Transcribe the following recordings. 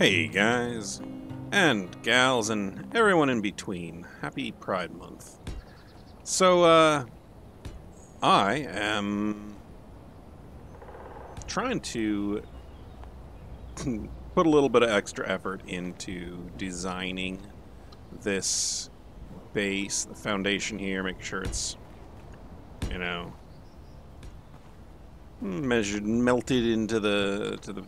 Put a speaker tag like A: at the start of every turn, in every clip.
A: Hey guys, and gals, and everyone in between. Happy Pride Month. So, I am trying to put a little bit of extra effort into designing this base, the foundation here, make sure it's, you know, measured, melted into the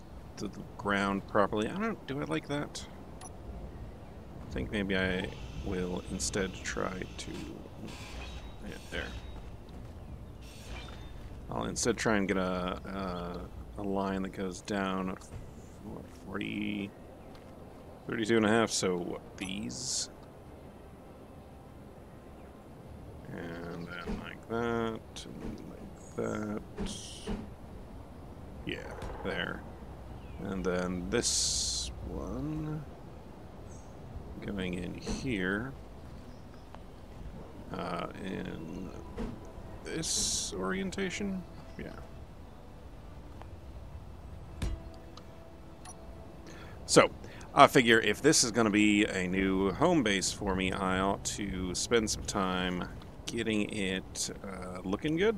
A: ground properly. Do I like that? I think maybe I will instead try to, yeah, there. I'll instead try and get a line that goes down, what, 40, 32 and a half, so what, these? And then like that, and like that. Yeah, there. And then this one going in here in this orientation. Yeah. So I figure if this is going to be a new home base for me, I ought to spend some time getting it looking good.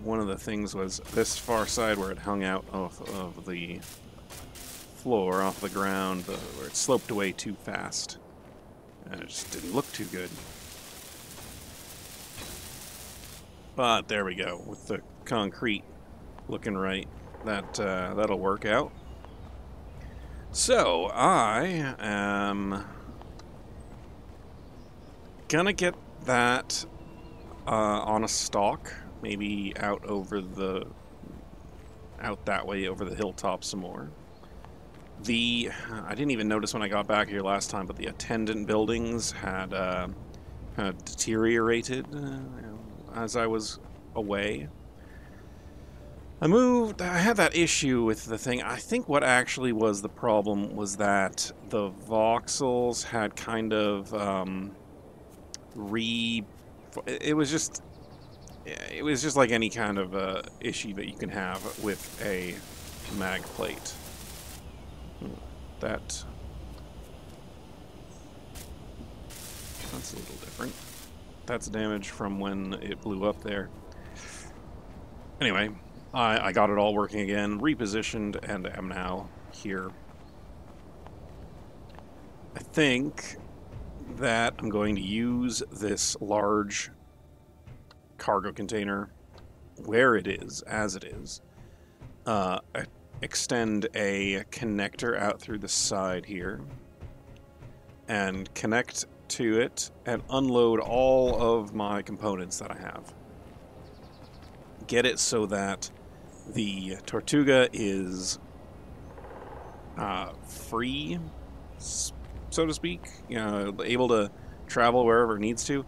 A: One of the things was this far side where it hung out off of the floor, off the ground, where it sloped away too fast. And it just didn't look too good. But there we go, with the concrete looking right. That'll work out. So, I am gonna get that on a stalk. Maybe out that way over the hilltop some more. I didn't even notice when I got back here last time, but the attendant buildings had deteriorated as I was away. I had that issue with the thing. I think what actually was the problem was that the voxels had kind of it was just like any kind of issue that you can have with a mag plate. That's a little different. That's damage from when it blew up there. Anyway, I got it all working again, repositioned, and am now here. I think that I'm going to use this large cargo container where it is, as it is, extend a connector out through the side here and connect to it and unload all of my components that I have. Get it so that the Tortuga is free, so to speak, able to travel wherever it needs to.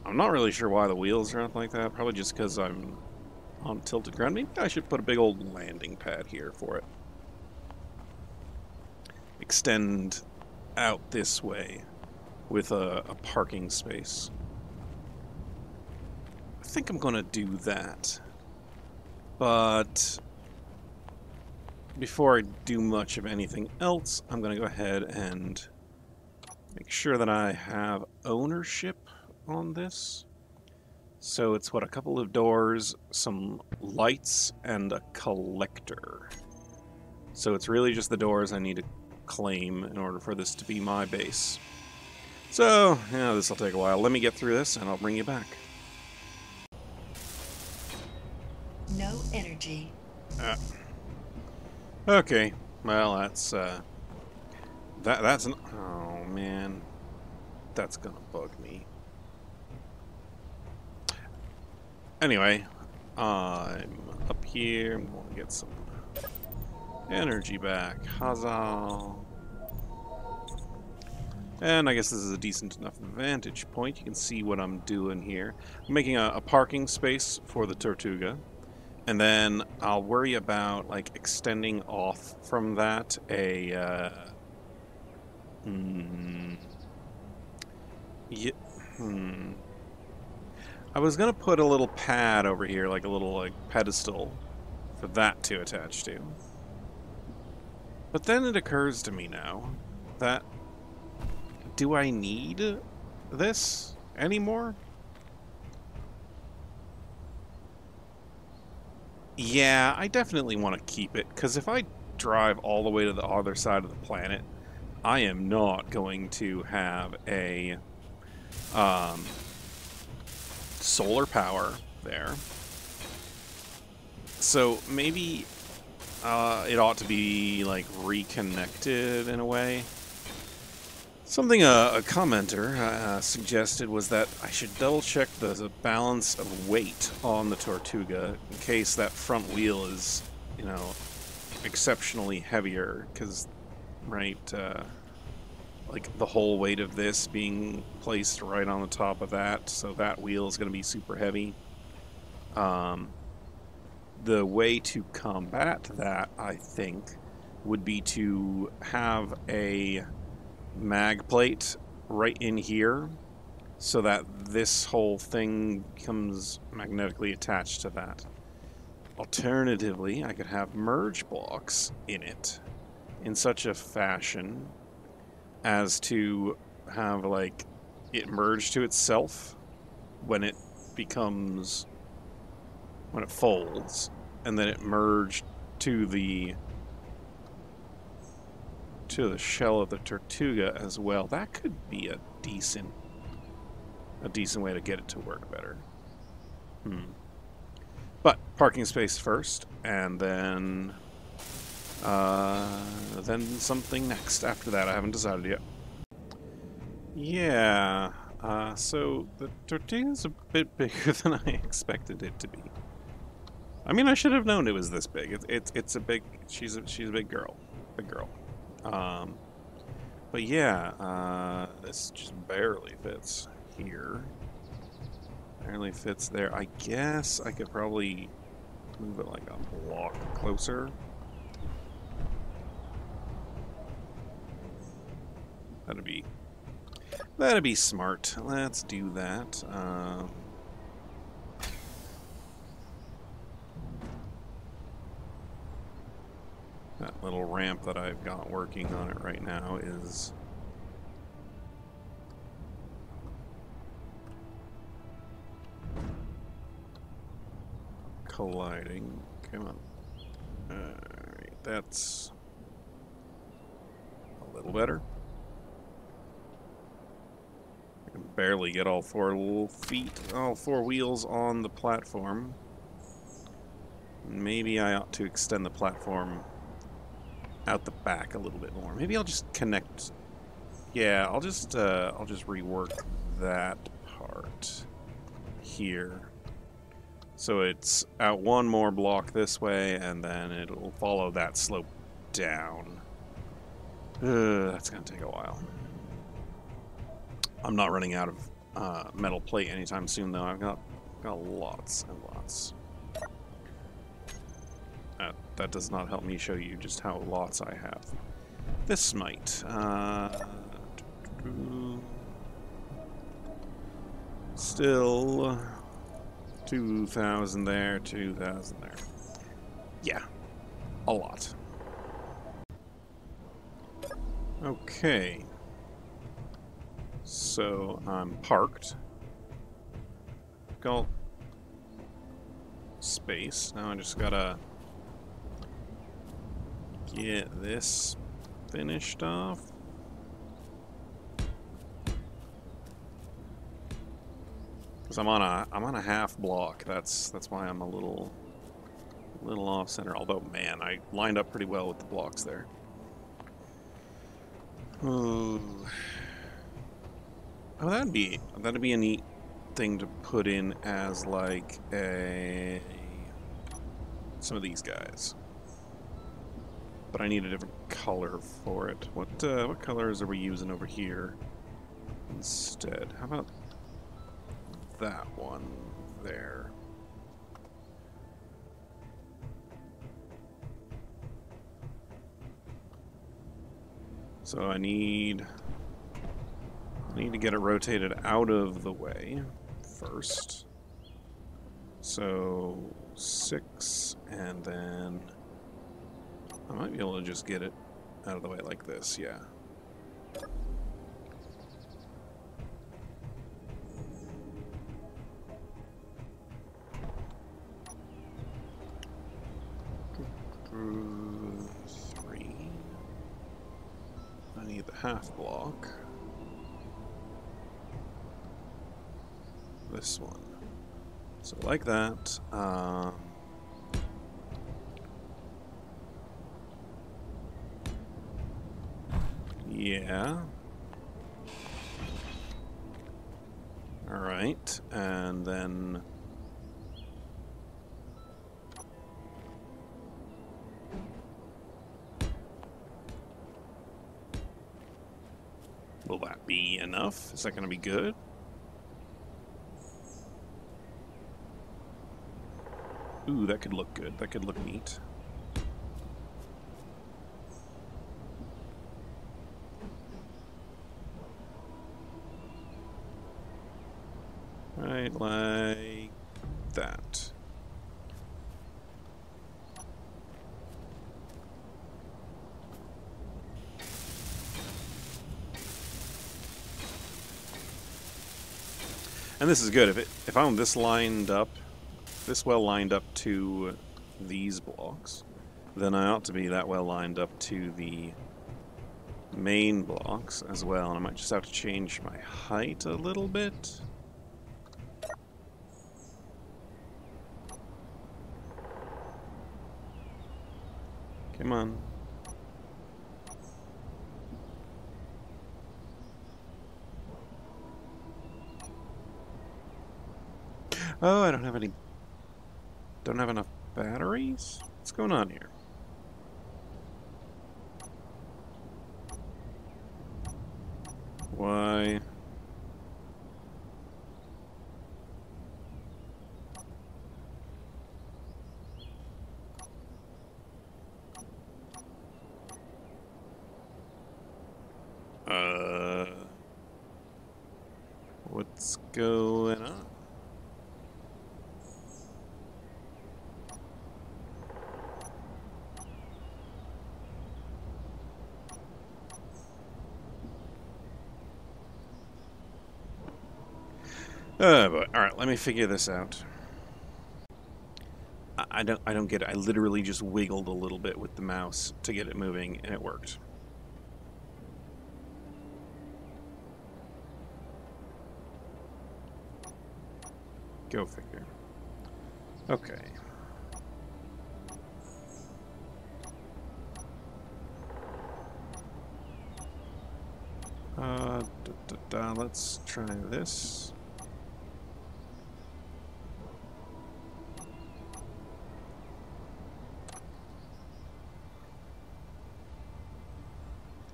A: I'm not really sure why the wheels are anything like that. Probably just because I'm on tilted ground. Maybe I should put a big old landing pad here for it. Extend out this way with a parking space. I think I'm going to do that. But before I do much of anything else, I'm going to go ahead and make sure that I have ownership on this. So it's what, a couple of doors, some lights, and a collector. So it's really just the doors I need to claim in order for this to be my base. So, yeah, this will take a while. Let me get through this and I'll bring you back.
B: No energy.
A: Okay, well that's that's an, oh man, that's gonna bug me. Anyway, I'm up here. I'm going to get some energy back. Huzzah! And I guess this is a decent enough vantage point. You can see what I'm doing here. I'm making a parking space for the Tortuga. And then I'll worry about, like, extending off from that I was gonna put a little pad over here, like a little pedestal, for that to attach to. But then it occurs to me now that, do I need this anymore? Yeah, I definitely want to keep it, because if I drive all the way to the other side of the planet, I am not going to have a um, solar power there. So maybe it ought to be like reconnected in a way. Something a commenter suggested was that I should double check the balance of weight on the Tortuga in case that front wheel is, you know, exceptionally heavier, because, right, like the whole weight of this being placed right on the top of that, so that wheel is going to be super heavy. The way to combat that, I think, would be to have a mag plate right in here so that this whole thing becomes magnetically attached to that. Alternatively, I could have merge blocks in it in such a fashion as to have, like, it merge to itself when it becomes, when it folds, and then it merged to the shell of the Tortuga as well. That could be a decent way to get it to work better. But parking space first, and then something next after that. I haven't decided yet. Yeah, so the Tortuga's a bit bigger than I expected it to be. I mean, I should have known it was this big. It's a big. She's a big girl. Big girl. But yeah, this just barely fits here. Barely fits there. I guess I could probably move it like a block closer. That'd be smart. Let's do that. That little ramp that I've got working on it right now is colliding. Come on. Alright, that's a little better. I can barely get all four wheels on the platform. Maybe I ought to extend the platform out the back a little bit more. Maybe I'll just connect. Yeah, I'll just rework that part here. So it's out one more block this way, and then it'll follow that slope down. That's gonna take a while. I'm not running out of metal plate anytime soon, though. I've got lots and lots. That does not help me show you just how lots I have. This might. Still 2,000 there, 2,000 there. Yeah, a lot. Okay. So I'm parked. Got space. Now I just gotta get this finished off. Because I'm on a half block. That's why I'm a little off center. Although, man, I lined up pretty well with the blocks there. Oh, that'd be a neat thing to put in as like some of these guys. But I need a different color for it. What colors are we using over here instead? How about that one there? So I need to get it rotated out of the way first. So 6, and then I might be able to just get it out of the way like this, yeah. Three. I need the half block. This one. So like that. Yeah. Alright, and then... Will that be enough? Is that going to be good? Ooh, that could look good. That could look neat. Right, like that. And this is good. If I'm this lined up, this well lined up to these blocks, then I ought to be that well lined up to the main blocks as well. And I might just have to change my height a little bit. Come on. Oh, I don't have enough batteries? What's going on here? Why? What's going on? But all right, let me figure this out. I don't get it. I literally just wiggled a little bit with the mouse to get it moving, and it worked. Go figure. Okay. Let's try this.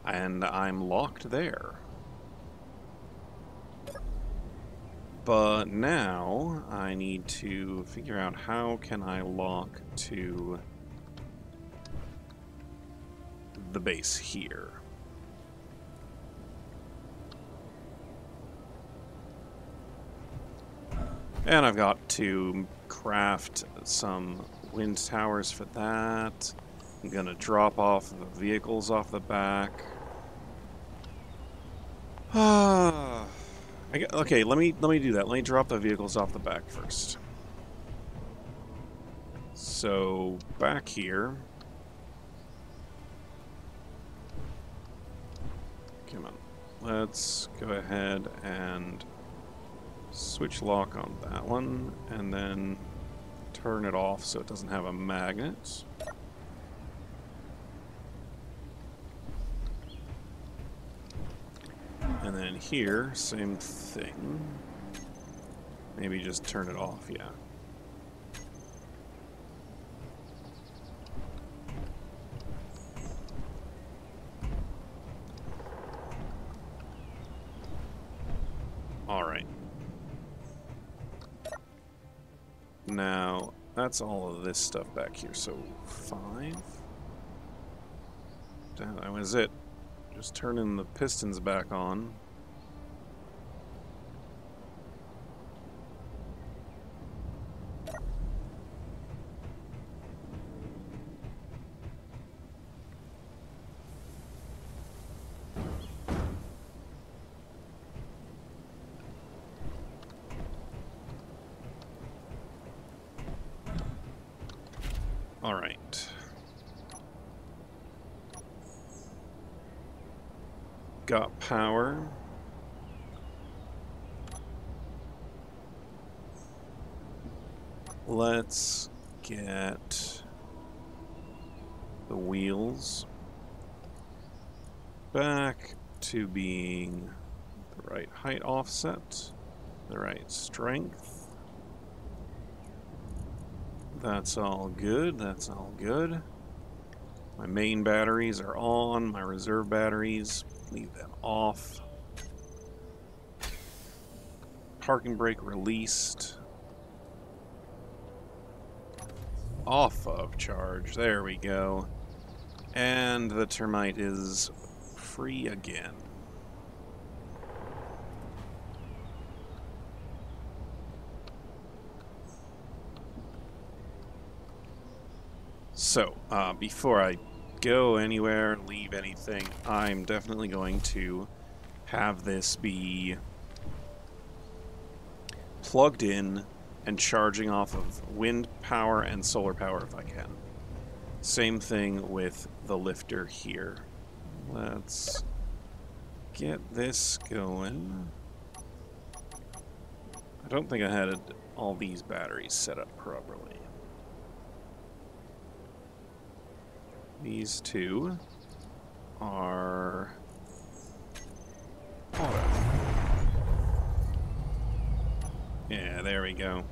A: And I'm locked there. But now I need to figure out how can I lock to the base here. And I've got to craft some wind towers for that. I'm gonna drop off the vehicles off the back. Okay, let me do that. Let me drop the vehicles off the back first. So back here. Come on. Let's go ahead and switch lock on that one, and then turn it off so it doesn't have a magnet. And then here, same thing. Maybe just turn it off, yeah. Alright. Now, that's all of this stuff back here, so 5. That was it. Just turning the pistons back on. All right. Got power. Let's get the wheels back to being the right height offset, the right strength. That's all good, that's all good. My main batteries are on, my reserve batteries, leave them off. Parking brake released. Off of charge, there we go. And the termite is free again. So, before I go anywhere, leave anything, I'm definitely going to have this be plugged in and charging off of wind power and solar power if I can. Same thing with the lifter here. Let's get this going. I don't think I had all these batteries set up properly. These two are auto. Yeah, there we go.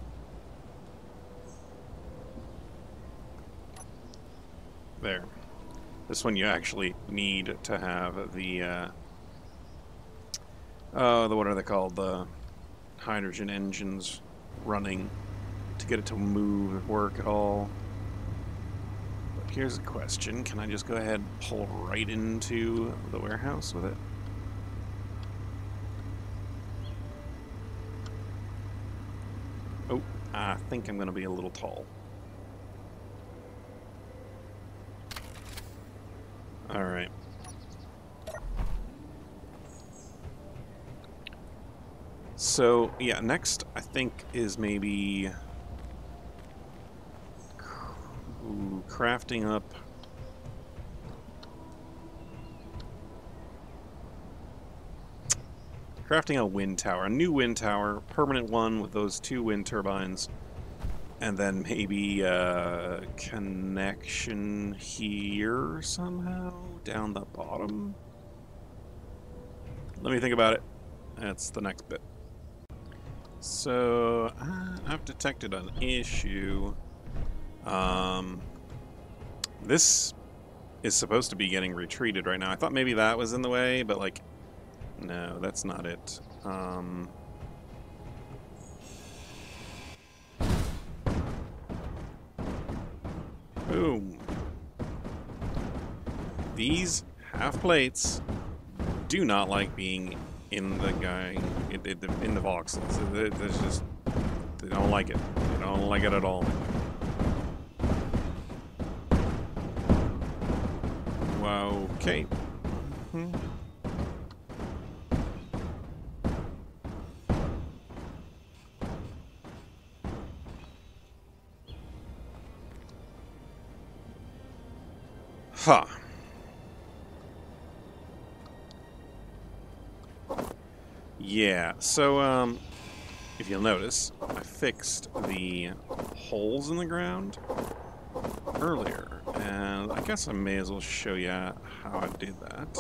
A: There. This one you actually need to have the what are they called? The hydrogen engines running to get it to move, work at all. But here's a question. Can I just go ahead and pull right into the warehouse with it? Oh, I think I'm going to be a little tall. All right. So, yeah, next I think is maybe crafting up a wind tower, a new wind tower, permanent one with those 2 wind turbines, and then maybe a connection here somehow down the bottom. Let me think about it. That's the next bit. So, I've detected an issue. This is supposed to be getting retreated right now. I thought maybe that was in the way, but like, no, that's not it. Boom. These half plates do not like being in the in the voxels. There's just, they don't like it. They don't like it at all. Wow. Okay. Huh. Yeah, so, if you'll notice, I fixed the holes in the ground earlier, and I guess I may as well show you how I did that.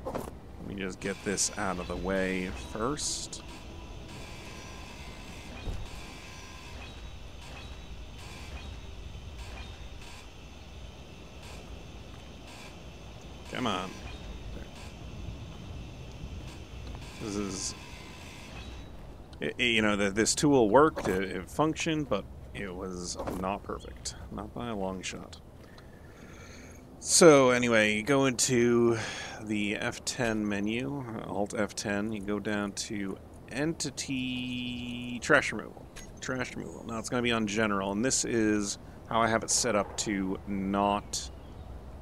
A: Let me just get this out of the way first. Come on. This is, you know, this tool worked, it functioned, but it was not perfect. Not by a long shot. So anyway, you go into the F10 menu, Alt F10, you go down to Entity Trash Removal. Trash Removal. Now it's going to be on General, and this is how I have it set up to not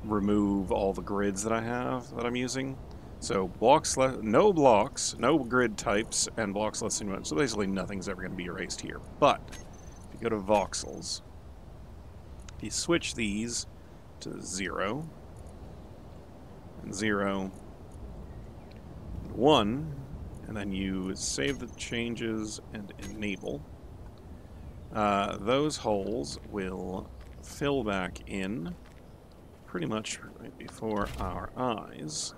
A: remove all the grids that I have that I'm using. So blocks, no blocks, no grid types, and blocks less than 1. So basically nothing's ever going to be erased here. But if you go to voxels, If you switch these to 0, and 0, and 1, and then you save the changes and enable, those holes will fill back in pretty much right before our eyes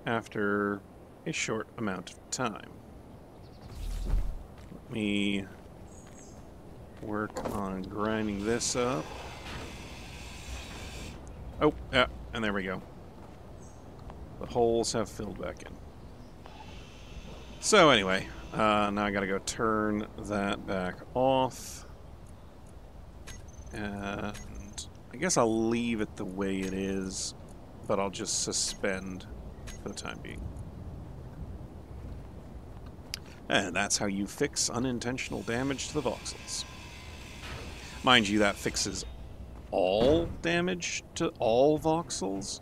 A: after a short amount of time. Let me work on grinding this up. Oh, yeah, and there we go. The holes have filled back in. So anyway, now I gotta go turn that back off. And I guess I'll leave it the way it is, but I'll just suspend for the time being. And that's how you fix unintentional damage to the voxels. Mind you, that fixes all damage to all voxels,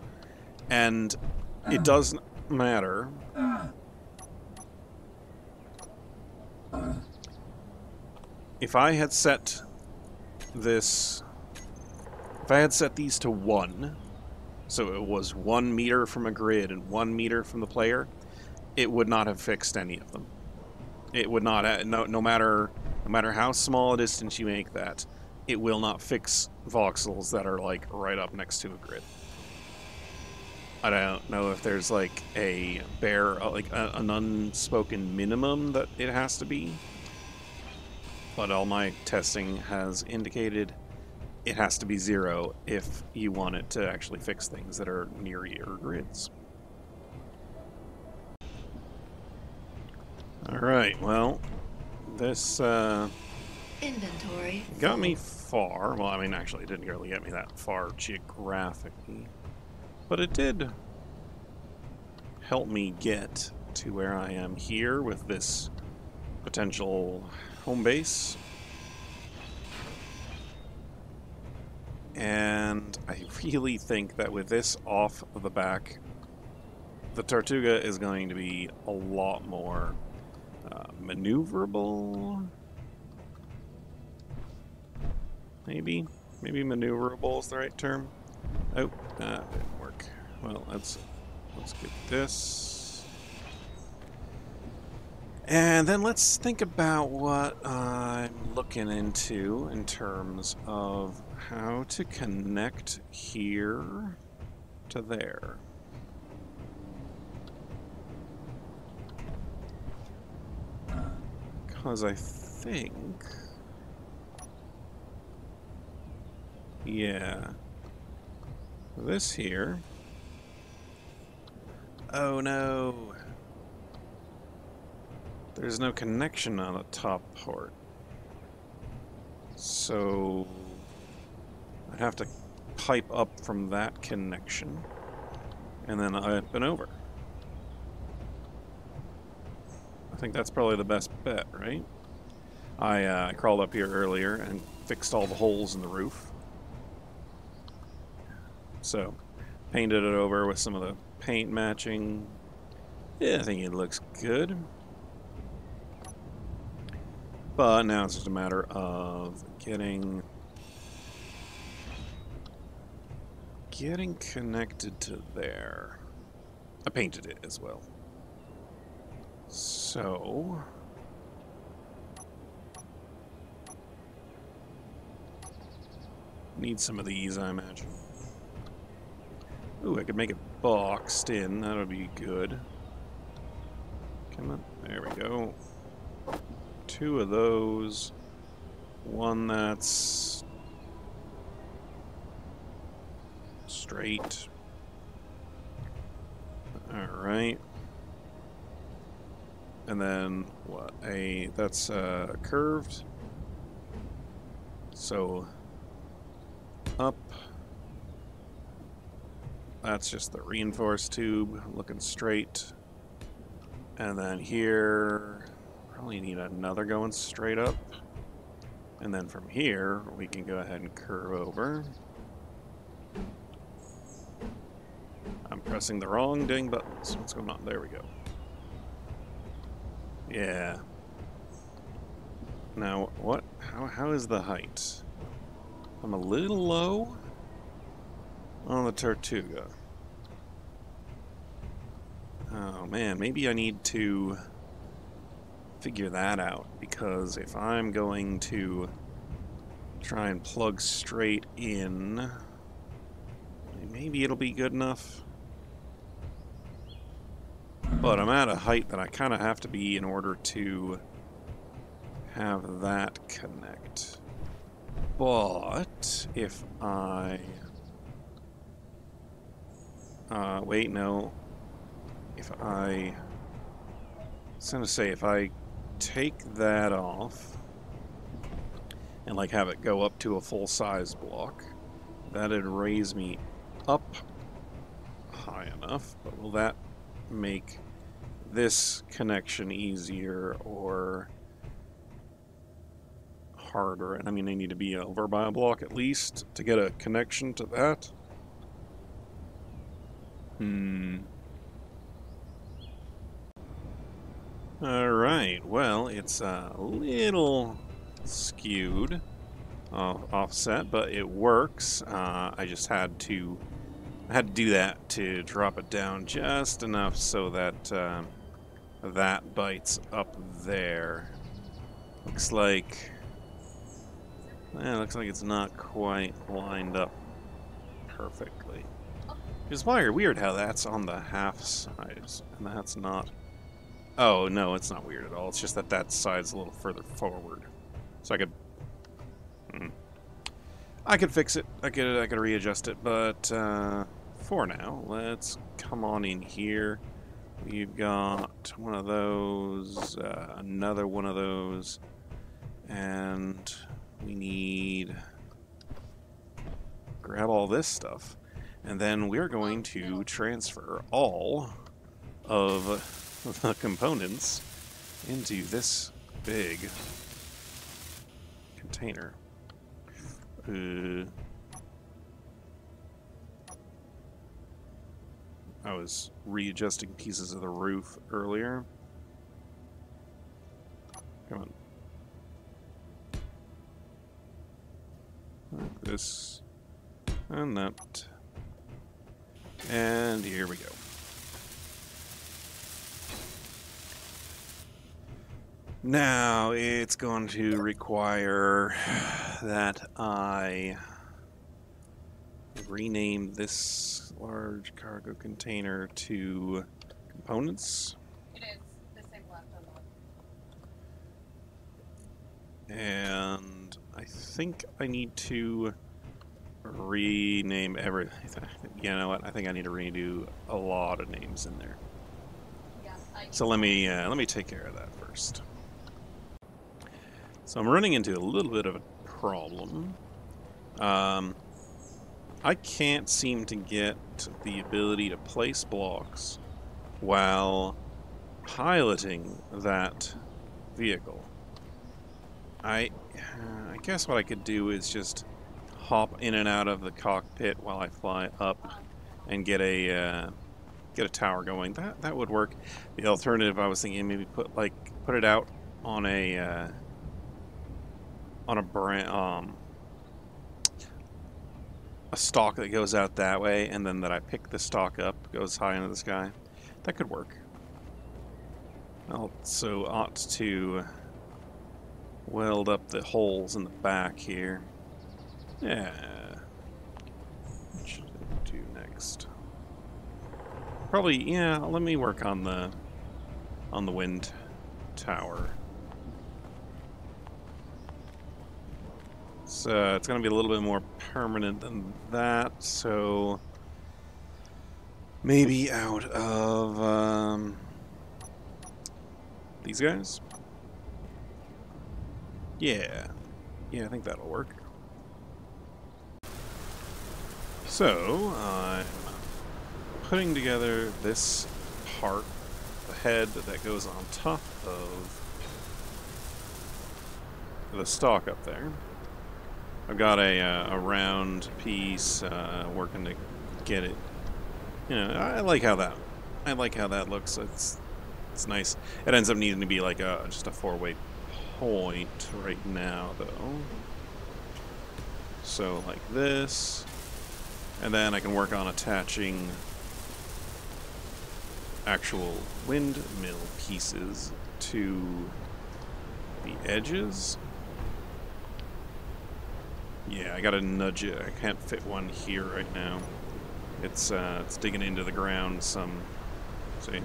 A: and it doesn't matter if I had set this, if I had set these to 1, so it was 1 meter from a grid and 1 meter from the player, it would not have fixed any of them. It would not, no matter how small a distance you make that, it will not fix voxels that are like right up next to a grid. I don't know if there's like a bare, like an unspoken minimum that it has to be, but all my testing has indicated it has to be 0 if you want it to actually fix things that are near your grids. Alright, well, this
B: Inventory
A: got me far. Well, I mean, actually, it didn't really get me that far geographically, but it did help me get to where I am here with this potential home base. And I really think that with this off of the back, the Tortuga is going to be a lot more maneuverable. Maybe maneuverable is the right term. Oh, that didn't work. Well, let's get this. And then let's think about what I'm looking into in terms of how to connect here to there. Because I think... yeah. This here... oh no! There's no connection on the top port. So... I'd have to pipe up from that connection, and then up and over. I think that's probably the best bet, right? I crawled up here earlier and fixed all the holes in the roof. So, painted it over with some of the paint matching. Yeah, I think it looks good. But now it's just a matter of getting connected to there. I painted it as well. So... need some of these, I imagine. Ooh, I could make it boxed in. That would be good. Come on. There we go. 2 of those. 1 that's straight. Alright. And then what? That's curved. So up. That's just the reinforced tube looking straight. And then here, probably need another going straight up. And then from here, we can go ahead and curve over. I'm pressing the wrong dang buttons. What's going on? There we go. Yeah. Now, what? How is the height? I'm a little low on the Tortuga. Oh man, maybe I need to figure that out, because if I'm going to try and plug straight in, maybe it'll be good enough. But I'm at a height that I kind of have to be in order to have that connect. But if I... wait, no. If I... I was gonna say, if I take that off and like have it go up to a full-size block, that'd raise me up high enough, but will that make this connection easier or harder? And I mean, I need to be over by a block at least to get a connection to that. Alright, well, it's a little skewed offset, but it works. I just had to do that to drop it down just enough so that that bites up there. Looks like it's not quite lined up perfectly. It's weird how that's on the half size and that's not. Oh no, it's not weird at all. It's just that that side's a little further forward. So I could fix it. I could readjust it, but for now, let's come on in here. We've got one of those, another one of those, and we need grab all this stuff, and then we're going to transfer all of the components into this big container. I was readjusting pieces of the roof earlier. Come on. Like this and that. And here we go. Now it's going to require that I rename this large cargo container to components.
C: It is the same left on the left.
A: And I think I need to rename everything. You know what? I think I need to redo a lot of names in there.
C: Yeah,
A: So let me take care of that first. So I'm running into a little bit of a problem. I can't seem to get the ability to place blocks while piloting that vehicle. I guess what I could do is just hop in and out of the cockpit while I fly up and get a tower going. That would work. The alternative, I was thinking, maybe put it out on a stalk that goes out that way, and then that I pick the stalk up, goes high into the sky. That could work. I also ought to weld up the holes in the back here. Yeah. What should I do next? Probably, yeah, let me work on the wind tower. So it's going to be a little bit more permanent than that, so maybe out of these guys? Yeah, I think that'll work. So I'm putting together this part, the head that goes on top of the stalk up there. I've got a round piece working to get it. You know, I like how that looks. It's nice. It ends up needing to be like just a 4-way point right now, though. So like this, and then I can work on attaching actual windmill pieces to the edges. Yeah, I gotta nudge it. I can't fit one here right now. It's digging into the ground some. See?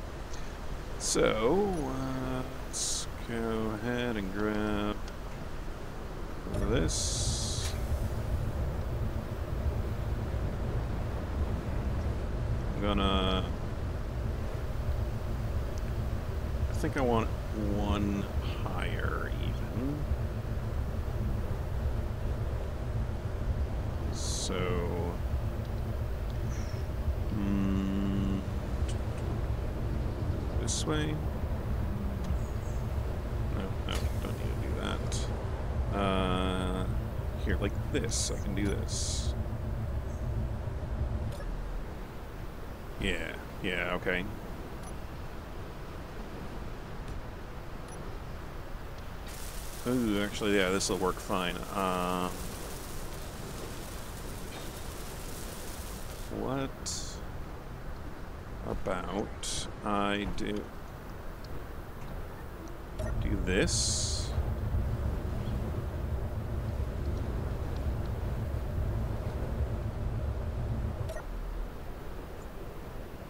A: So, let's go ahead and grab this. I'm gonna... I think I want one higher even. So... this way? No, don't need to do that. Here, like this, I can do this. Yeah, okay. Ooh, actually, yeah, this will work fine. What about I do this?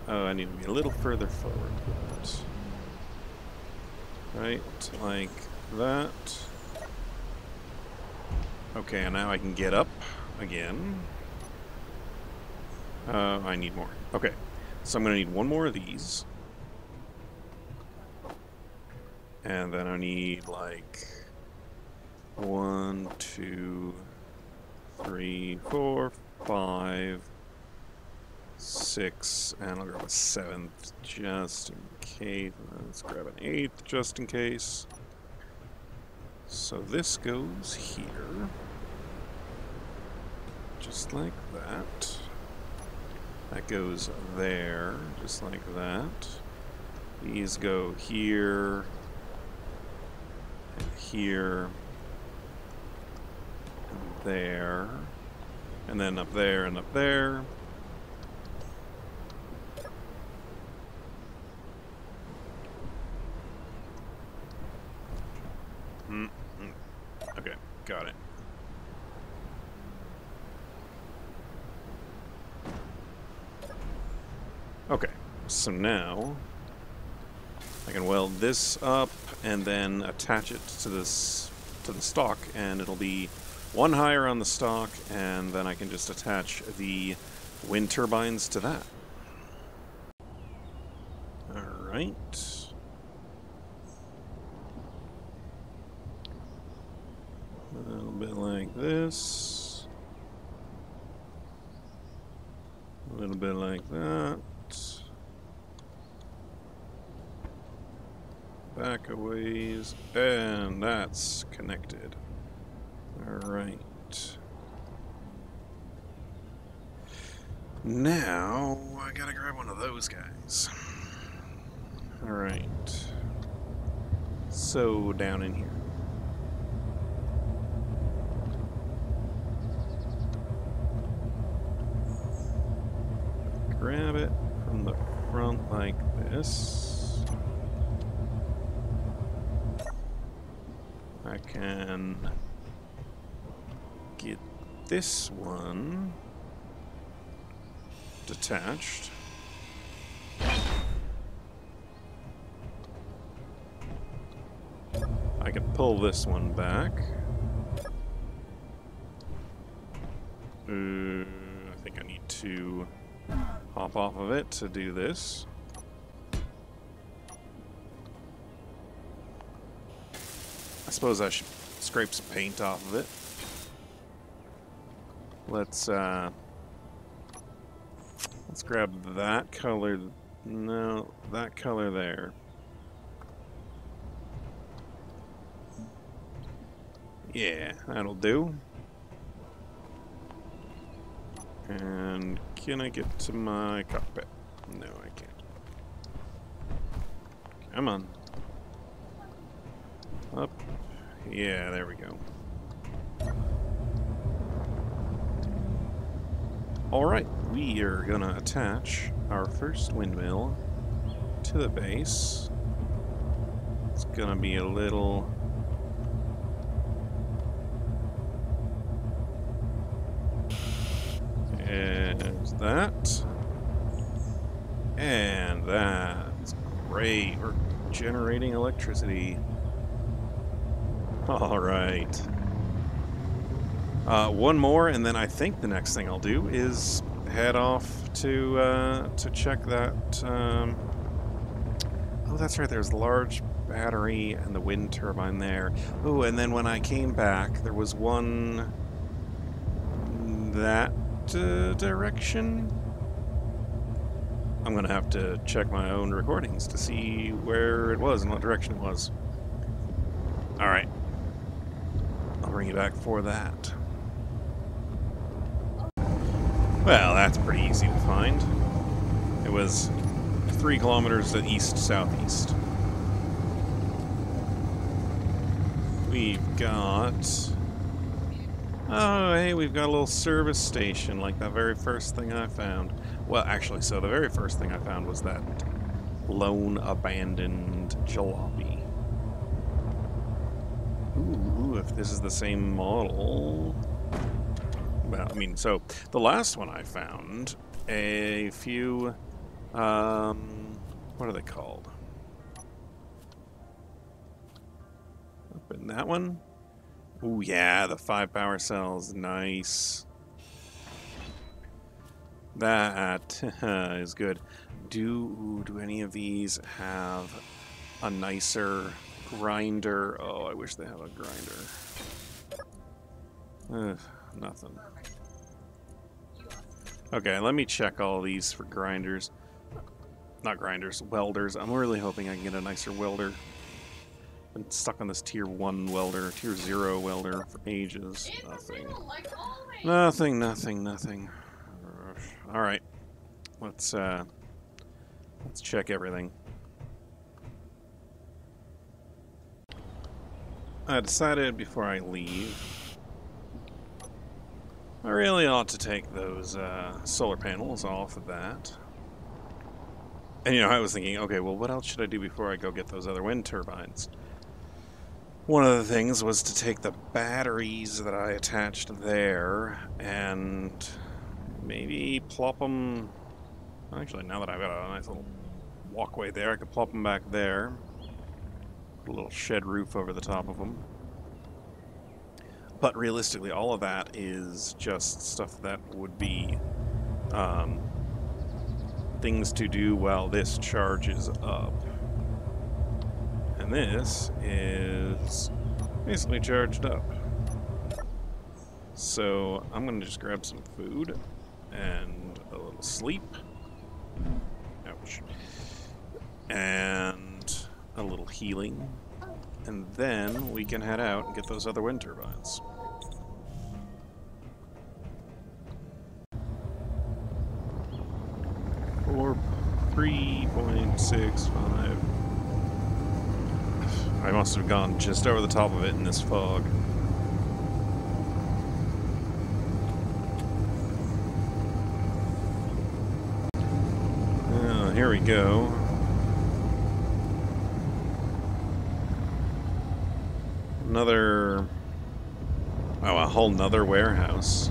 A: Oh, I need to be a little further forward. Right, like that. Okay, and now I can get up again. I need more. Okay, so I'm going to need one more of these. And then I need like 1, 2, 3, 4, 5, 6, and I'll grab a 7th just in case. Let's grab an 8th just in case. So this goes here. Just like that. That goes there, just like that. These go here, and here, and there, and then up there and up there. Okay, got it. Okay, so now I can weld this up and then attach it to this to the stock, and it'll be one higher on the stock, and then I can just attach the wind turbines to that. All right. A little bit like this. A little bit like that. Back a ways, and that's connected. Alright. Now, I gotta grab one of those guys. Alright. So, down in here. Grab it from the front like this. I can get this one detached. I can pull this one back. I think I need to hop off of it to do this. I suppose I should scrape some paint off of it. Let's grab that color. No, that color there. Yeah, that'll do. And can I get to my cockpit? No, I can't. Come on. Up. Yeah, there we go. Alright, we are gonna attach our first windmill to the base. It's gonna be a little... There's that. And that's great. We're generating electricity. Alright. One more, and then I think the next thing I'll do is head off to check that. Oh, that's right. There's the large battery and the wind turbine there. Oh, and then when I came back, there was one that direction. I'm gonna have to check my own recordings to see where it was and what direction it was. All right. I'll bring you back for that. Well, that's pretty easy to find. It was 3 kilometers to east-southeast. We've got... Oh, hey, we've got a little service station, like that very first thing I found. Well, actually, so the very first thing I found was that lone abandoned jalopy. Ooh, if this is the same model... Well, I mean, so the last one I found, a few, what are they called? Open that one. Ooh, yeah, the 5 power cells, nice. That is good. Do any of these have a nicer grinder? Oh, I wish they had a grinder. Nothing. Okay, let me check all these for grinders. Not grinders, welders. I'm really hoping I can get a nicer welder. Been stuck on this tier 1 welder, tier 0 welder for ages. Nothing. Nothing. Alright. Let's check everything. I decided before I leave I really ought to take those solar panels off of that. And, you know, I was thinking, okay, well, what else should I do before I go get those other wind turbines? One of the things was to take the batteries that I attached there and maybe plop them... Actually, now that I've got a nice little walkway there, I could plop them back there. Put a little shed roof over the top of them. But realistically, all of that is just stuff that would be things to do while this charges up. And this is basically charged up. So I'm going to just grab some food and a little sleep. Ouch. And a little healing. And then we can head out and get those other wind turbines. Or 3.65. I must have gone just over the top of it in this fog. Here we go. Another... Oh, a whole nother warehouse.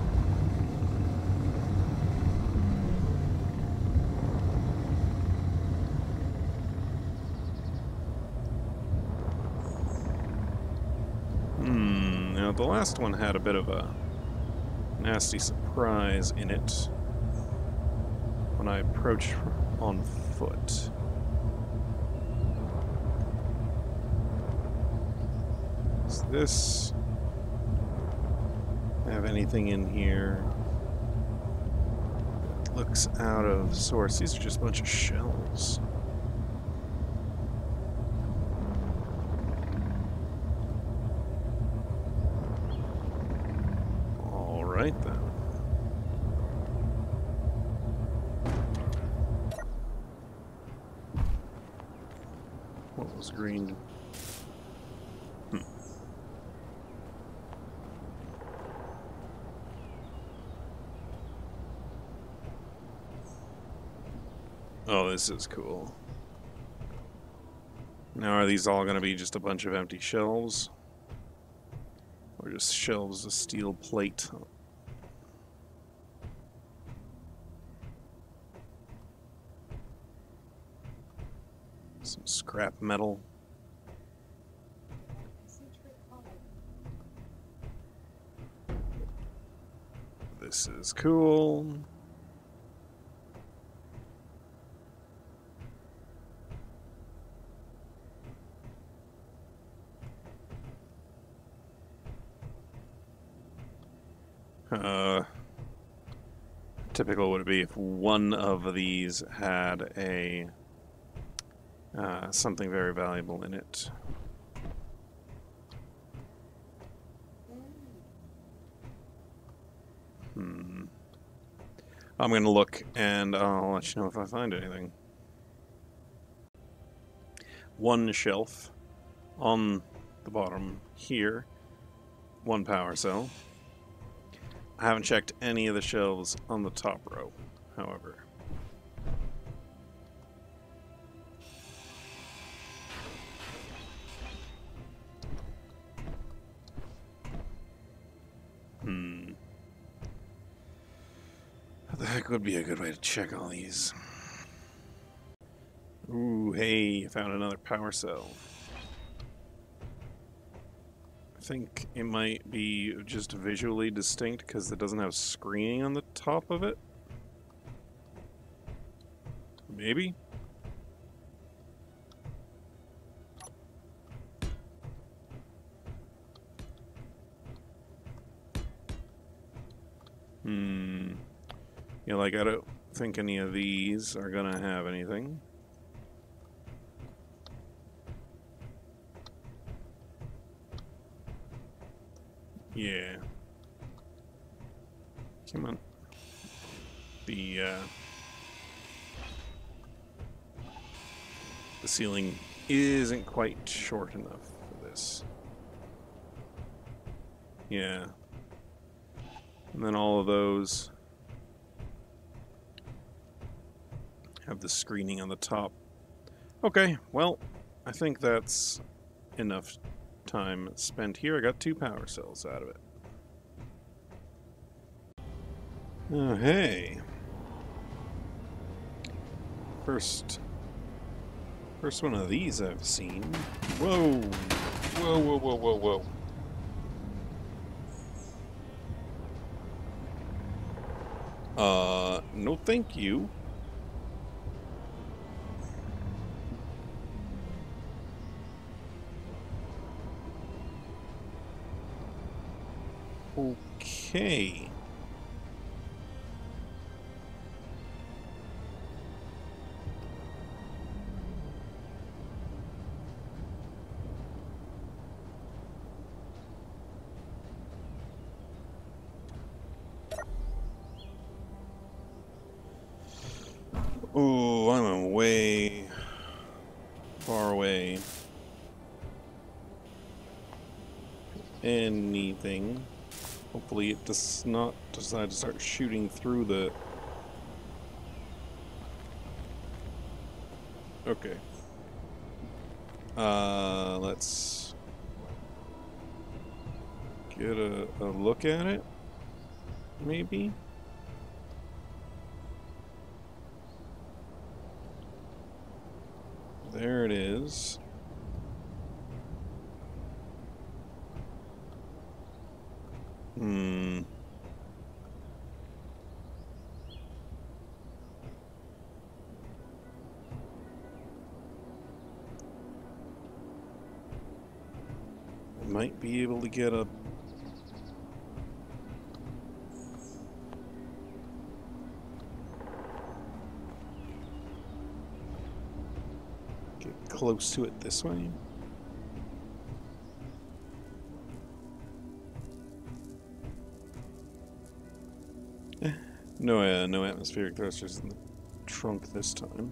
A: Now the last one had a bit of a nasty surprise in it when I approached on foot. Does this have anything in here? It looks out of sorts. These are just a bunch of shells. All right then. What was green? Oh, this is cool. Now, are these all going to be just a bunch of empty shelves? Or just shelves of steel plate? Some scrap metal. This is cool. Typical would it be if one of these had a something very valuable in it. I'm going to look and I'll let you know if I find anything. One shelf on the bottom here. One power cell. I haven't checked any of the shelves on the top row, however. What the heck would be a good way to check all these? Ooh, hey, I found another power cell. I think it might be just visually distinct because it doesn't have screening on the top of it. Maybe? Yeah, like I don't think any of these are gonna have anything. Yeah. Come on. The ceiling isn't quite short enough for this. Yeah. And then all of those have the screening on the top. Okay, well, I think that's enough time spent here. I got 2 power cells out of it. Oh, hey. First one of these I've seen. Whoa! Whoa, whoa, whoa, whoa, whoa. No thank you. Okay. Oh, I'm way far away. Anything. Hopefully it does not decide to start shooting through the... Okay. Let's get a look at it, maybe? There it is. Might be able to get a... Get close to it this way. No atmospheric thrusters in the trunk this time.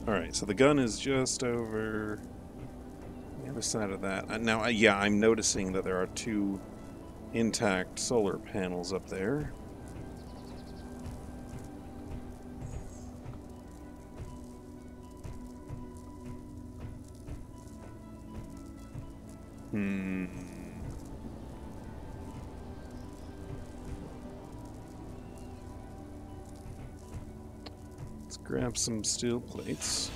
A: Alright, so the gun is just over the other side of that. Now, yeah, I'm noticing that there are two intact solar panels up there. Let's grab some steel plates.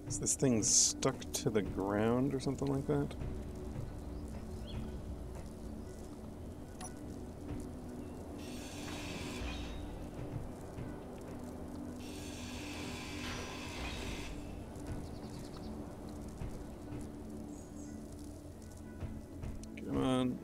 A: Is this thing stuck to the ground or something like that? Come on.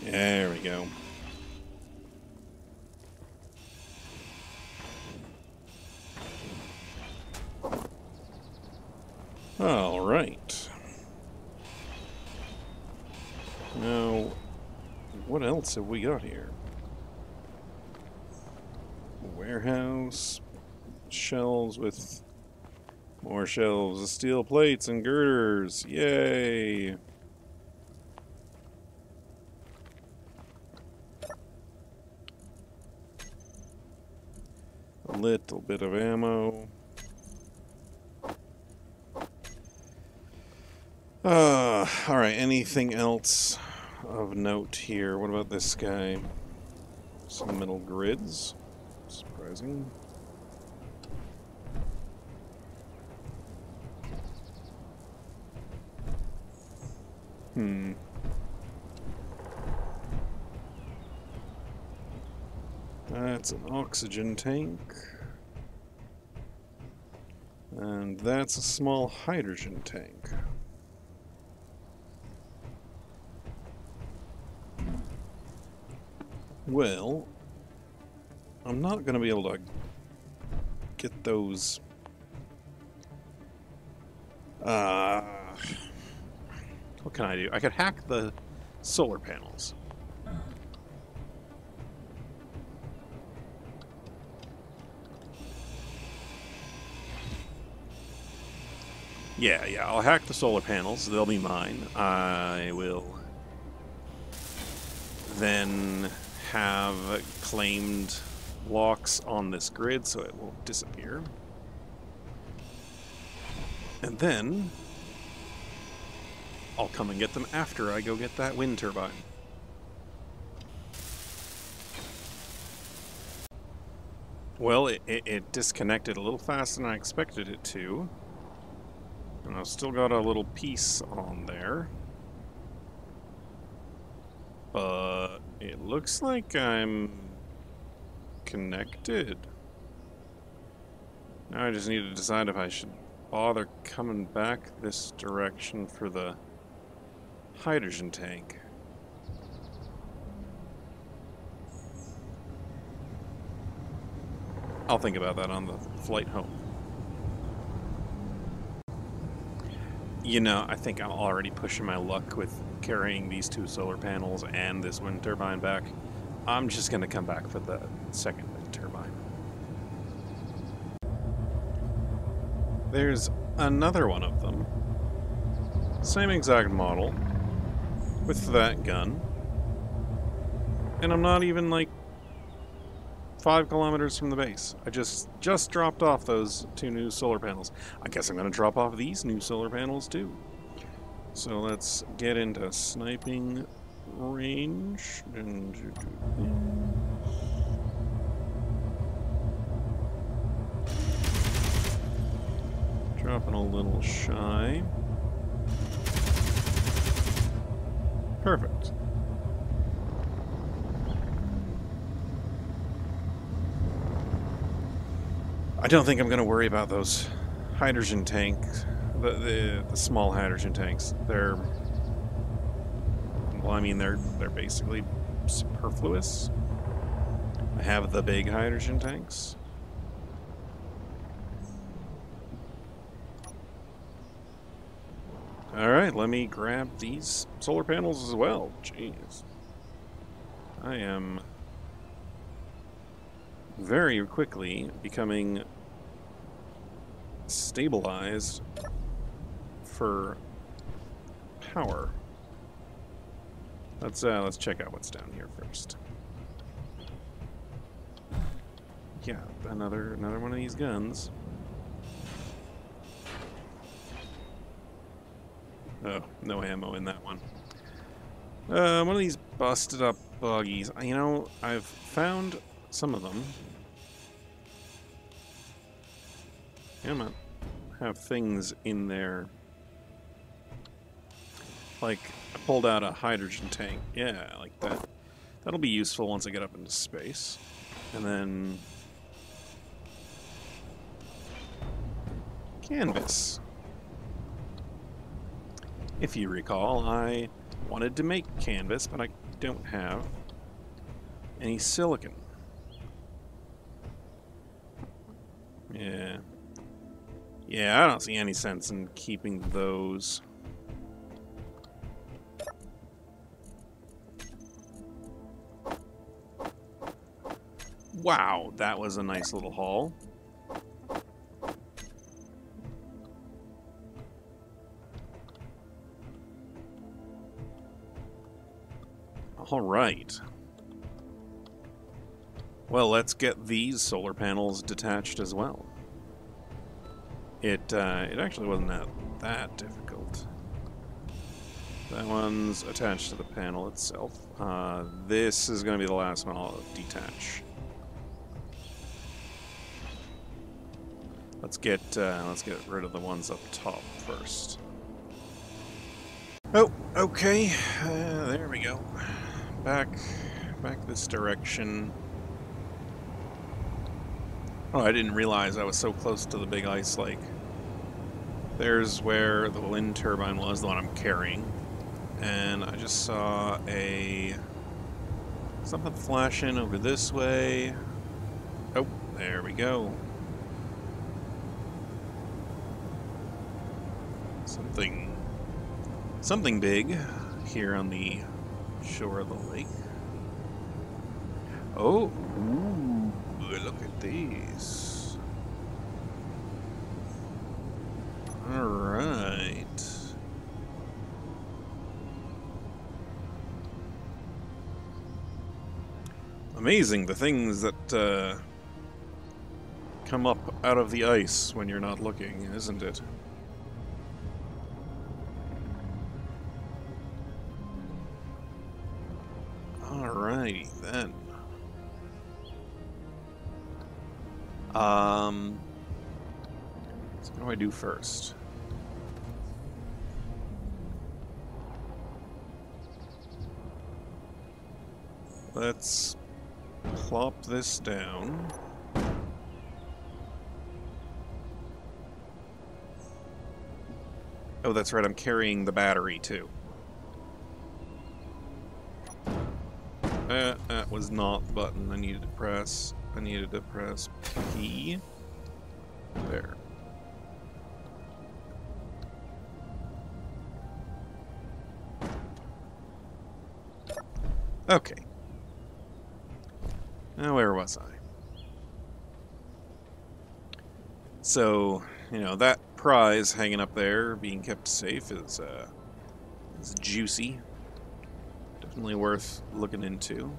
A: There we go. All right. Now, what else have we got here? Warehouse, shelves with more shelves of steel plates and girders. Yay! A little bit of ammo. Alright, anything else of note here? What about this guy? Some metal grids. Surprising. That's an oxygen tank. And that's a small hydrogen tank. Well, I'm not going to be able to get those... what can I do? I could hack the solar panels. Yeah, I'll hack the solar panels. They'll be mine. I will then have claimed locks on this grid so it won't disappear. And then I'll come and get them after I go get that wind turbine. Well, it disconnected a little faster than I expected it to. And I've still got a little piece on there. But it looks like I'm connected. Now I just need to decide if I should bother coming back this direction for the hydrogen tank. I'll think about that on the flight home. You know, I think I'm already pushing my luck with carrying these 2 solar panels and this wind turbine back. I'm just going to come back for the second wind turbine. There's another one of them. Same exact model. With that gun. And I'm not even, like, 5 kilometers from the base. I just dropped off those 2 new solar panels. I guess I'm going to drop off these new solar panels, too. So let's get into sniping range. Dropping a little shy. Perfect. I don't think I'm going to worry about those hydrogen tanks, the small hydrogen tanks. They're, well, I mean, they're basically superfluous. I have the big hydrogen tanks. Alright, let me grab these solar panels as well. Jeez. I am very quickly becoming stabilized for power. Let's check out what's down here first. Yeah, another one of these guns. Oh, no ammo in that one. One of these busted up buggies. You know, I've found some of them. Come on. Have things in there. Like, I pulled out a hydrogen tank. Yeah, like that. That'll be useful once I get up into space. And then... canvas. If you recall, I wanted to make canvas, but I don't have any silicon. Yeah. Yeah, I don't see any sense in keeping those. Wow, that was a nice little haul. All right. Well, let's get these solar panels detached as well. It actually wasn't that difficult. That one's attached to the panel itself. This is going to be the last one I'll detach. Let's get rid of the ones up top first. Oh, okay. There we go. Back this direction. Oh, I didn't realize I was so close to the big ice lake. There's where the wind turbine was, the one I'm carrying. And I just saw something flashing over this way. Oh, there we go. Something big here on the shore of the lake. Oh, ooh, look at these. All right. Amazing, the things that come up out of the ice when you're not looking, isn't it? Alrighty then. So what do I do first? Let's plop this down. Oh, that's right, I'm carrying the battery too. That was not the button I needed to press. I needed to press P. There. Okay. Now, where was I? So, that prize hanging up there, being kept safe, is juicy. Definitely worth looking into.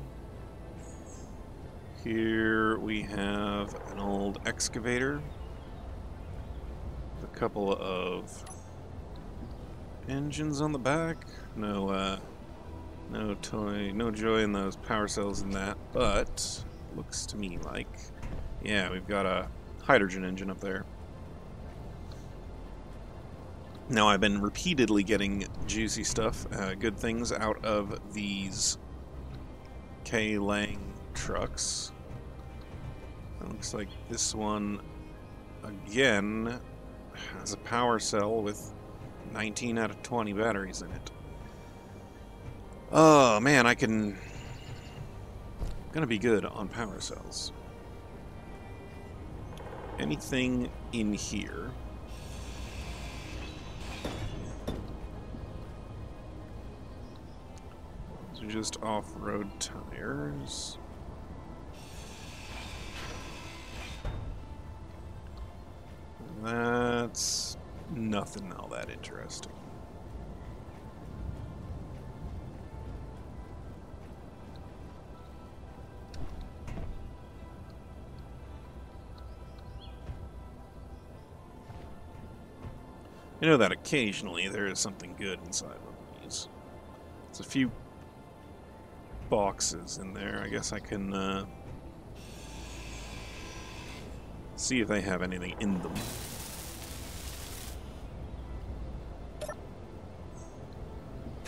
A: Here we have an old excavator. A couple of engines on the back. No joy in those power cells in that, but looks to me like, yeah, we've got a hydrogen engine up there. Now, I've been repeatedly getting juicy stuff, good things out of these K-Lang trucks. It looks like this one, again, has a power cell with 19 out of 20 batteries in it. Oh, man, gonna be good on power cells. Anything in here? These are just off-road tires. That's nothing all that interesting. I know that occasionally there is something good inside of these. There's a few boxes in there. I guess I can see if they have anything in them.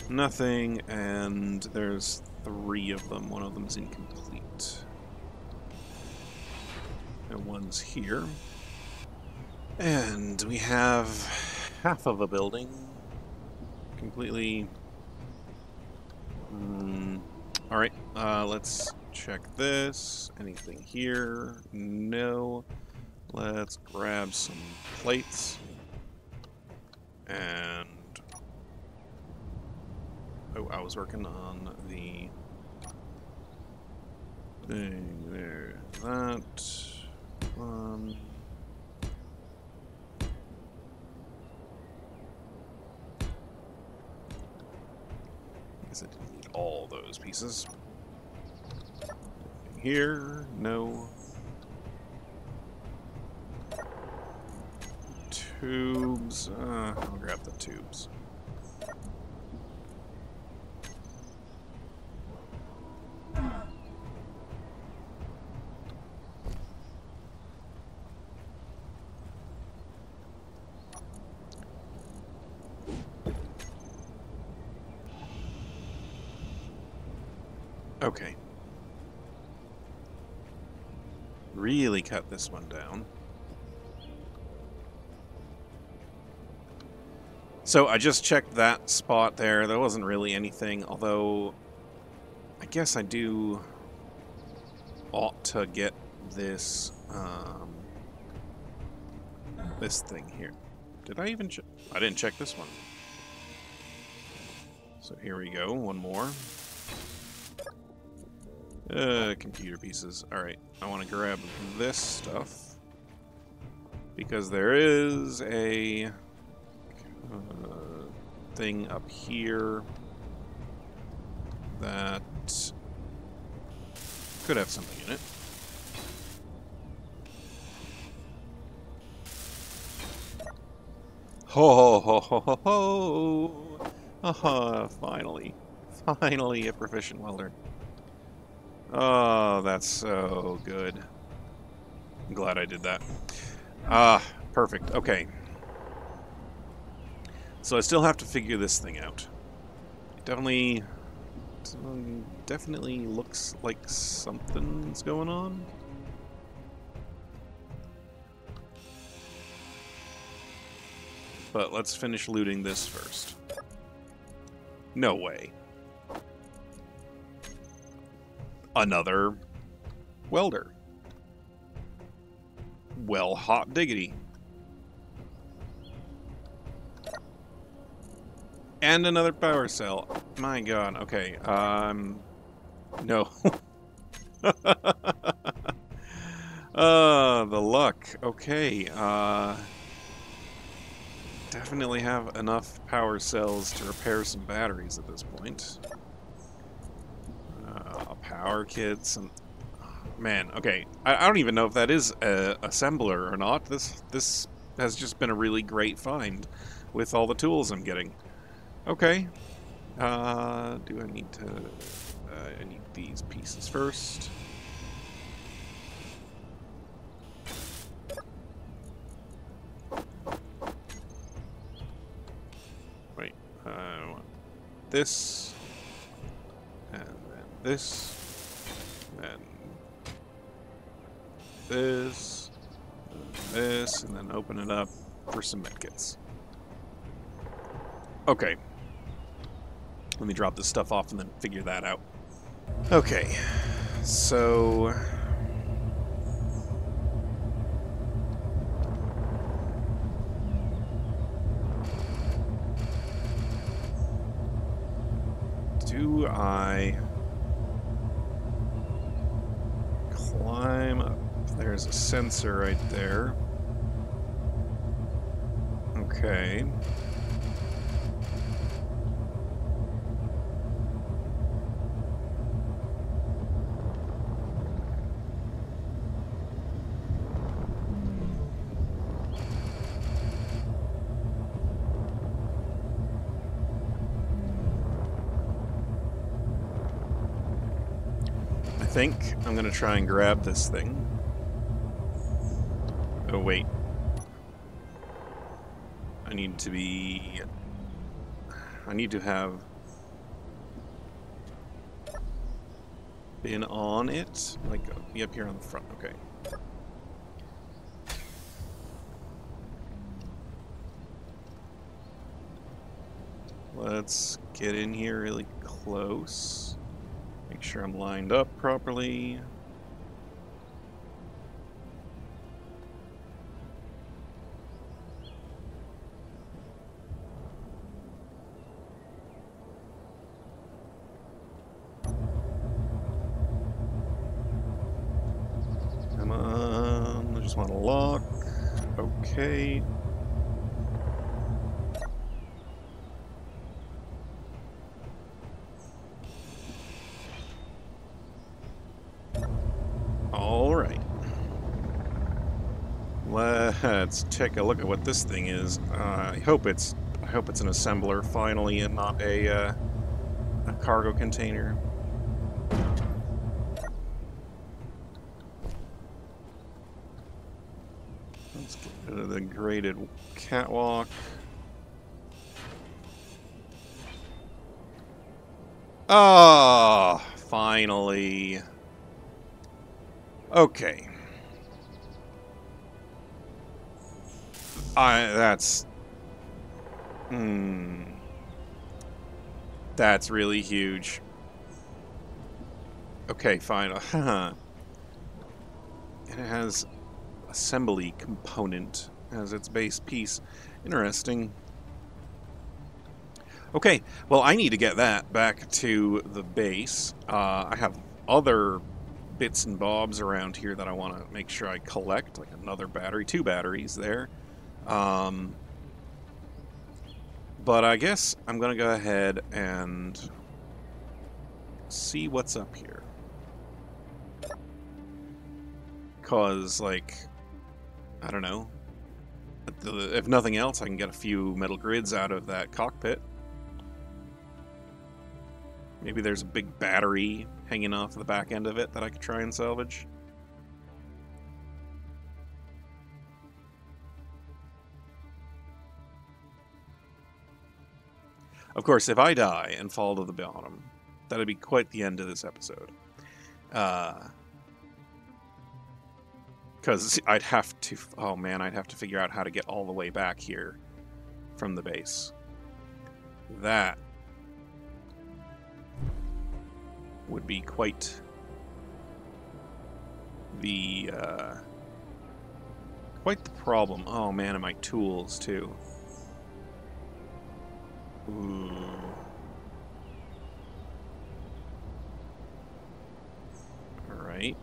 A: Nothing, and there's 3 of them. One of them's incomplete. And one's here. And we have half of a building completely... Alright, let's check this. Anything here? No. Let's grab some plates. And... oh, I was working on the thing there. That one. I guess I didn't need all those pieces. Anything here? No. Tubes. I'll grab the tubes. Okay. Really cut this one down. So I just checked that spot there. There wasn't really anything, although I guess I ought to get this this thing here. Did I even check? I didn't check this one. So here we go, one more. Computer pieces. Alright, I want to grab this stuff because there is a thing up here that could have something in it. Ho ho ho ho ho ho! Aha, finally. Finally a proficient welder. Oh, that's so good. I'm glad I did that. Ah, perfect. Okay. So I still have to figure this thing out. It definitely looks like something's going on. But let's finish looting this first. No way. Another welder. Well, hot diggity. And another power cell. My god, okay. No. The luck. Okay, definitely have enough power cells to repair some batteries at this point. Power kits and... Man, okay. I don't even know if that is a assembler or not. This has just been a really great find with all the tools I'm getting. Okay. Do I need to... I need these pieces first. Wait, I want this, and then this, and this, and this, and then open it up for some medkits. Okay. Let me drop this stuff off and then figure that out. Okay, so... Do I climb up? There's a sensor right there. Okay. I think I'm gonna try and grab this thing. Oh, wait. I need to have been on it. Like, be up here on the front. Okay. Let's get in here really close. Make sure I'm lined up properly. Come on, I just want to lock. Okay. All right. Let's take a look at what this thing is. I hope it's an assembler finally, and not a cargo container. Let's get rid of the graded catwalk. Ah, finally. Okay. That's really huge. Okay, fine. And it has assembly component as its base piece. Interesting. Okay, well, I need to get that back to the base. I have other bits and bobs around here that I want to make sure I collect, like another battery, 2 batteries there. But I guess I'm going to go ahead and see what's up here. Because, like, I don't know. If nothing else, I can get a few metal grids out of that cockpit. Maybe there's a big battery hanging off the back end of it that I could try and salvage. Of course, if I die and fall to the bottom, that'd be quite the end of this episode. Because I'd have to... Oh man, I'd have to figure out how to get all the way back here from the base. That would be quite the problem. Oh man, and my tools too. Ooh. Alright.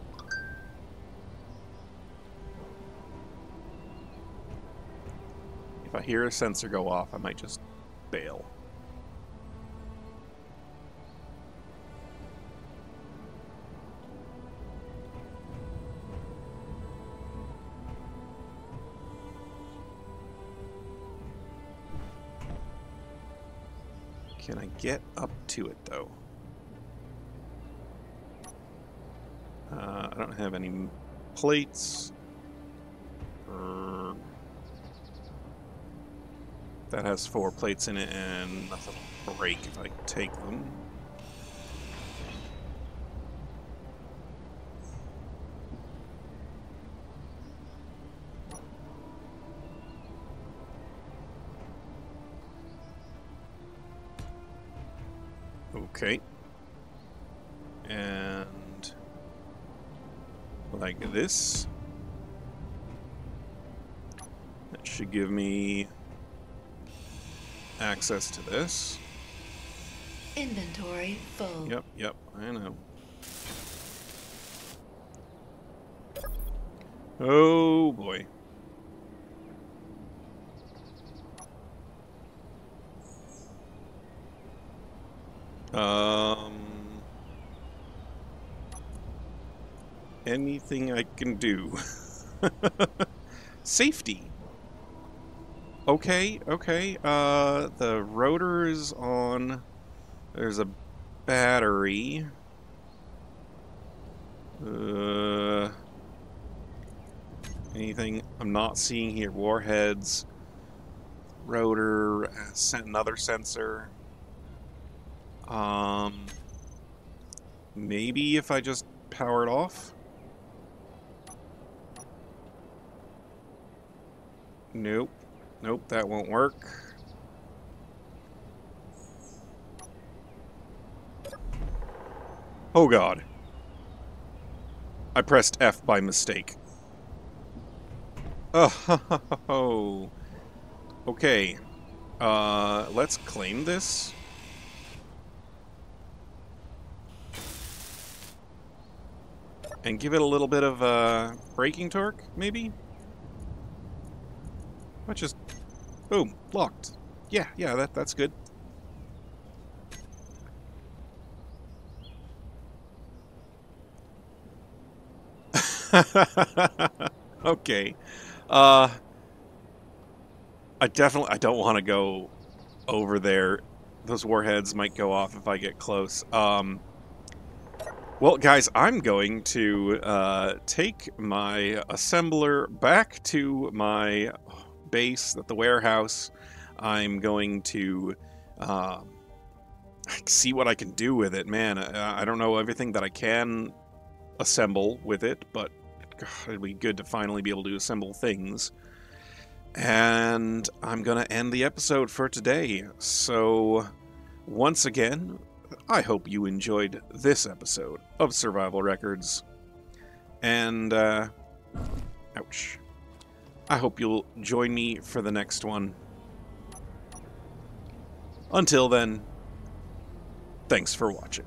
A: If I hear a sensor go off, I might just bail. Can I get up to it, though? I don't have any plates. That has 4 plates in it, and nothing will break if I take them. Okay. And like this. That should give me access to this.
B: Inventory full.
A: Yep, I know. Oh boy. Anything I can do. Safety. Okay. The rotor is on. There's a battery. Anything I'm not seeing here? Warheads. Rotor. Another sensor. Maybe if I just power it off? Nope. Nope, that won't work. Oh god. I pressed F by mistake. Oh. Okay. Let's claim this. And give it a little bit of braking torque, maybe? Let's just... Boom. Locked. Yeah, that's good. Okay. I don't want to go over there. Those warheads might go off if I get close. Well, guys, I'm going to take my assembler back to my base at the warehouse. I'm going to see what I can do with it. Man, I don't know everything that I can assemble with it, but God, it'd be good to finally be able to assemble things. And I'm going to end the episode for today. So, once again, I hope you enjoyed this episode of Survival Records. And, ouch. I hope you'll join me for the next one. Until then, thanks for watching.